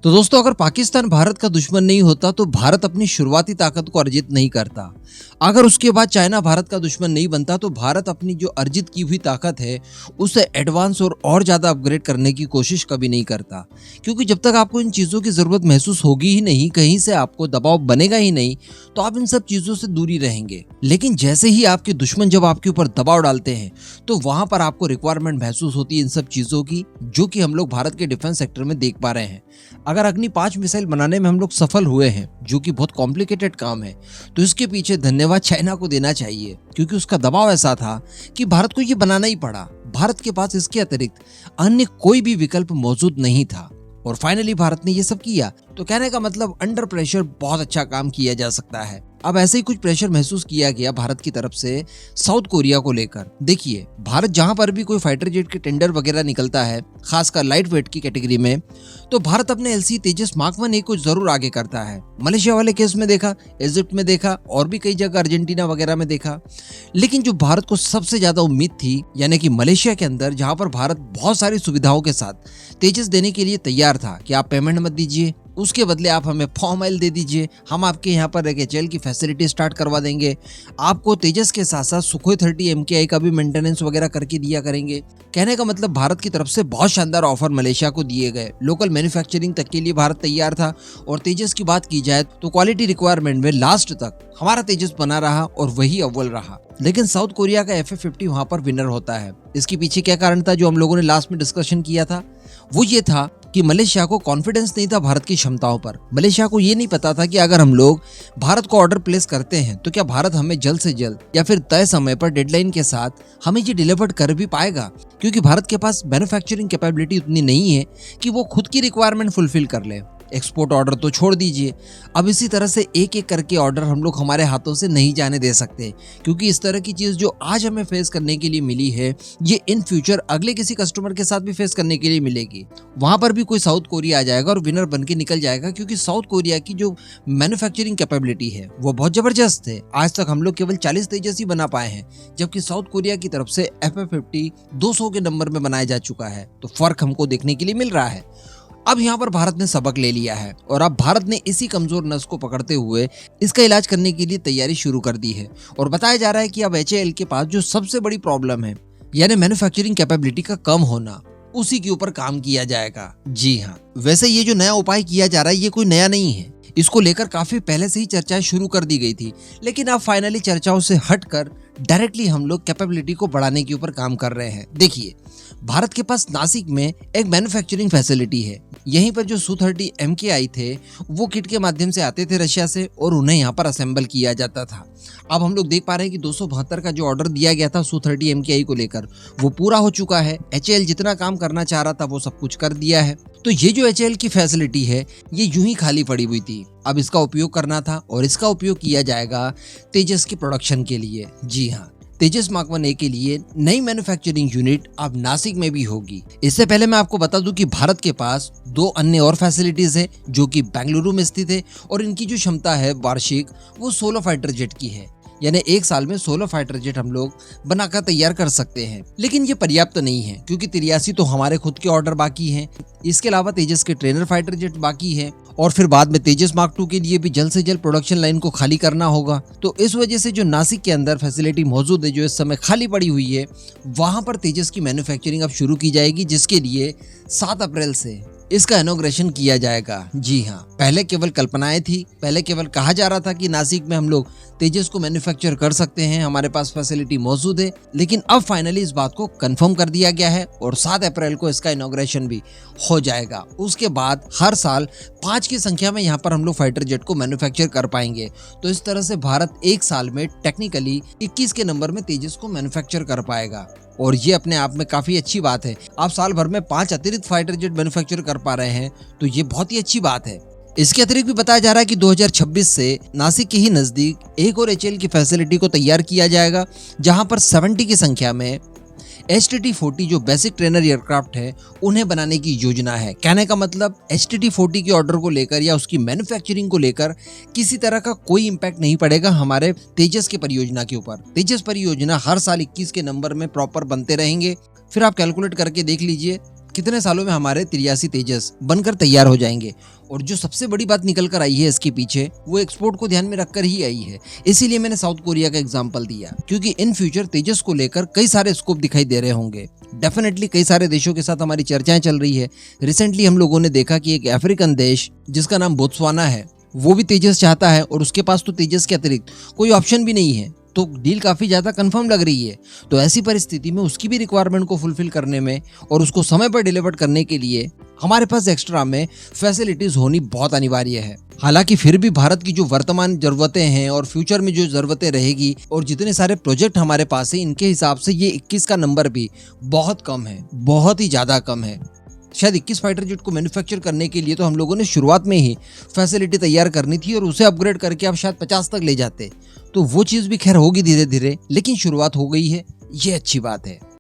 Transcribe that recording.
तो दोस्तों, अगर पाकिस्तान भारत का दुश्मन नहीं होता तो भारत अपनी शुरुआती ताकत को अर्जित नहीं करता। अगर उसके बाद चाइना भारत का दुश्मन नहीं बनता तो भारत अपनी जो अर्जित की हुई ताकत है उसे एडवांस और ज्यादा अपग्रेड करने की कोशिश कभी नहीं करता। क्योंकि जब तक आपको इन चीजों की जरूरत महसूस होगी ही नहीं, कहीं से आपको दबाव बनेगा ही नहीं, तो आप इन सब चीजों से दूरी रहेंगे। लेकिन जैसे ही आपके दुश्मन जब आपके ऊपर दबाव डालते हैं तो वहां पर आपको रिक्वायरमेंट महसूस होती है इन सब चीजों की, जो कि हम लोग भारत के डिफेंस सेक्टर में देख पा रहे हैं। अगर अग्नि 5 मिसाइल बनाने में हम लोग सफल हुए हैं, जो कि बहुत कॉम्प्लिकेटेड काम है, तो इसके पीछे धन्यवाद चाइना को देना चाहिए, क्योंकि उसका दबाव ऐसा था कि भारत को ये बनाना ही पड़ा। भारत के पास इसके अतिरिक्त अन्य कोई भी विकल्प मौजूद नहीं था और फाइनली भारत ने ये सब किया। तो कहने का मतलब अंडर प्रेशर बहुत अच्छा काम किया जा सकता है। अब ऐसे ही कुछ प्रेशर महसूस किया गया भारत की तरफ से साउथ कोरिया को लेकर। देखिए, भारत जहां पर भी कोई फाइटर जेट के टेंडर वगैरह निकलता है, खासकर लाइट वेट की कैटेगरी में, तो भारत अपने एलसी तेजस मार्क 1A को जरूर आगे करता है। मलेशिया वाले केस में देखा, इजिप्ट में देखा और भी कई जगह अर्जेंटीना वगैरह में देखा। लेकिन जो भारत को सबसे ज्यादा उम्मीद थी, यानी कि मलेशिया के अंदर, जहां पर भारत बहुत सारी सुविधाओं के साथ तेजस देने के लिए तैयार था कि आप पेमेंट मत दीजिए, उसके बदले आप हमें फॉर्म ऑयल दे दीजिए, हम आपके यहाँ पर एक एचएएल की फैसिलिटी स्टार्ट करवा देंगे, आपको तेजस के साथ साथ सुखोई 30 MKI का भी मेंटेनेंस वगैरह करके दिया करेंगे। कहने का मतलब भारत की तरफ से बहुत शानदार ऑफर मलेशिया को दिए गए। लोकल मैन्युफैक्चरिंग तक के लिए भारत तैयार था। और तेजस की बात की जाए तो क्वालिटी रिक्वायरमेंट में लास्ट तक हमारा तेजस बना रहा और वही अव्वल रहा। लेकिन साउथ कोरिया का FA-50 वहां पर विनर होता है। इसके पीछे क्या कारण था, जो हम लोगों ने लास्ट में डिस्कशन किया था, वो ये था कि मलेशिया को कॉन्फिडेंस नहीं था भारत की क्षमताओं पर। मलेशिया को ये नहीं पता था कि अगर हम लोग भारत को ऑर्डर प्लेस करते हैं तो क्या भारत हमें जल्द से जल्द या फिर तय समय पर डेडलाइन के साथ हमें ये डिलीवर कर भी पाएगा। क्योंकि भारत के पास मैन्युफैक्चरिंग कैपेबिलिटी उतनी नहीं है कि वो खुद की रिक्वायरमेंट फुलफिल कर ले। एक्सपोर्ट ऑर्डर तो छोड़ दीजिए, अब इसी तरह से एक एक करके ऑर्डर हम लोग हमारे हाथों से नहीं जाने दे सकते। क्योंकि इस तरह की चीज जो आज हमें फेस करने के लिए मिली है, ये इन फ्यूचर अगले किसी कस्टमर के साथ भी फेस करने के लिए मिलेगी। वहां पर भी कोई साउथ कोरिया आ जाएगा और विनर बन के निकल जाएगा। क्योंकि साउथ कोरिया की जो मैन्युफैक्चरिंग कैपेबिलिटी है वो बहुत जबरदस्त है। आज तक हम लोग केवल 40 तेजस ही बना पाए हैं, जबकि साउथ कोरिया की तरफ से FA-50 200 के नंबर में बनाया जा चुका है। तो फर्क हमको देखने के लिए मिल रहा है। अब यहाँ पर भारत ने सबक ले लिया है और अब भारत ने इसी कमजोर नस को पकड़ते हुए इसका इलाज करने के लिए तैयारी शुरू कर दी है। और बताया जा रहा है कि अब HAL के पास जो सबसे बड़ी प्रॉब्लम है, यानी मैन्युफैक्चरिंग कैपेबिलिटी का कम होना, उसी के ऊपर काम किया जाएगा। जी हाँ, वैसे ये जो नया उपाय किया जा रहा है ये कोई नया नहीं है। इसको लेकर काफी पहले से ही चर्चाएं शुरू कर दी गई थी, लेकिन अब फाइनली चर्चाओं से हटकर डायरेक्टली हम लोग कैपेबिलिटी को बढ़ाने के ऊपर काम कर रहे हैं। देखिए, भारत के पास नासिक में एक मैन्युफैक्चरिंग फैसिलिटी है। यहीं पर जो Su-30 MKI थे वो किट के माध्यम से आते थे रशिया से और उन्हें यहाँ पर असेंबल किया जाता था। अब हम लोग देख पा रहे हैं कि 272 का जो ऑर्डर दिया गया था Su-30 MKI को लेकर, वो पूरा हो चुका है। HAL जितना काम करना चाह रहा था वो सब कुछ कर दिया है। तो ये जो HAL की फैसिलिटी है ये यूं ही खाली पड़ी हुई थी। अब इसका उपयोग करना था और इसका उपयोग किया जाएगा तेजस की प्रोडक्शन के लिए। जी हाँ, तेजस मार्क 1A के लिए नई मैन्युफैक्चरिंग यूनिट अब नासिक में भी होगी। इससे पहले मैं आपको बता दूं कि भारत के पास 2 अन्य और फैसिलिटीज है जो कि बेंगलुरु में स्थित है और इनकी जो क्षमता है वार्षिक, वो 16 फाइटर जेट की है। यानी एक साल में 16 फाइटर जेट हम लोग बनाकर तैयार कर सकते हैं। लेकिन ये पर्याप्त नहीं है, क्योंकि 83 तो हमारे खुद के ऑर्डर बाकी हैं। इसके अलावा तेजस के ट्रेनर फाइटर जेट बाकी है और फिर बाद में तेजस मार्क 2 के लिए भी जल्द से जल्द प्रोडक्शन लाइन को खाली करना होगा। तो इस वजह से जो नासिक के अंदर फैसिलिटी मौजूद है, जो इस समय खाली पड़ी हुई है, वहां पर तेजस की मैन्युफैक्चरिंग अब शुरू की जाएगी, जिसके लिए 7 अप्रैल से इसका इनॉग्रेशन किया जाएगा। जी हाँ, पहले केवल कल्पनाएं थी, पहले केवल कहा जा रहा था कि नासिक में हम लोग तेजस को मैन्युफैक्चर कर सकते हैं, हमारे पास फैसिलिटी मौजूद है। लेकिन अब फाइनली इस बात को कंफर्म कर दिया गया है और 7 अप्रैल को इसका इनॉग्रेशन भी हो जाएगा। उसके बाद हर साल 5 की संख्या में यहाँ पर हम लोग फाइटर जेट को मैन्युफैक्चर कर पाएंगे। तो इस तरह से भारत एक साल में टेक्निकली 21 के नंबर में तेजस को मैन्युफैक्चर कर पाएगा और ये अपने आप में काफी अच्छी बात है। आप साल भर में 5 अतिरिक्त फाइटर जेट मैन्युफैक्चर कर पा रहे हैं, तो ये बहुत ही अच्छी बात है। इसके अतिरिक्त भी बताया जा रहा है कि 2026 से नासिक के ही नजदीक एक और HAL की फैसिलिटी को तैयार किया जाएगा, जहां पर 70 की संख्या में HTT-40 जो बेसिक ट्रेनर एयरक्राफ्ट है उन्हें बनाने की योजना है। कहने का मतलब HTT-40 के ऑर्डर को लेकर या उसकी मैन्युफैक्चरिंग को लेकर किसी तरह का कोई इम्पैक्ट नहीं पड़ेगा हमारे तेजस के परियोजना के ऊपर। तेजस परियोजना हर साल 21 के नंबर में प्रॉपर बनते रहेंगे। फिर आप कैलकुलेट करके देख लीजिए कितने सालों में हमारे 83 तेजस बनकर तैयार हो जाएंगे। और जो सबसे बड़ी बात निकल कर आई है इसके पीछे, वो एक्सपोर्ट को ध्यान में रखकर ही आई है। इसीलिए मैंने साउथ कोरिया का एग्जांपल दिया, क्योंकि इन फ्यूचर तेजस को लेकर कई सारे स्कोप दिखाई दे रहे होंगे। डेफिनेटली कई सारे देशों के साथ हमारी चर्चाएं चल रही है। रिसेंटली हम लोगों ने देखा कि एक अफ्रीकन देश जिसका नाम बोत्सवाना है, वो भी तेजस चाहता है और उसके पास तो तेजस के अतिरिक्त कोई ऑप्शन भी नहीं है। तो डील काफी ज्यादा कंफर्म लग रही है। तो ऐसी परिस्थिति में उसकी भी रिक्वायरमेंट को फुलफिल करने में और उसको समय पर डिलीवर करने के लिए हमारे पास एक्स्ट्रा में फैसिलिटीज होनी बहुत अनिवार्य है। हालांकि फिर भी भारत की जो वर्तमान जरूरतें हैं और फ्यूचर में जो जरूरतें रहेगी और जितने सारे प्रोजेक्ट हमारे पास है, इनके हिसाब से ये 21 का नंबर भी बहुत कम है, बहुत ही ज्यादा कम है। शायद 21 फाइटर जेट को मैन्युफैक्चर करने के लिए तो हम लोगों ने शुरुआत में ही फैसिलिटी तैयार करनी थी और उसे अपग्रेड करके आप शायद 50 तक ले जाते। तो वो चीज़ भी खैर होगी धीरे धीरे, लेकिन शुरुआत हो गई है, ये अच्छी बात है।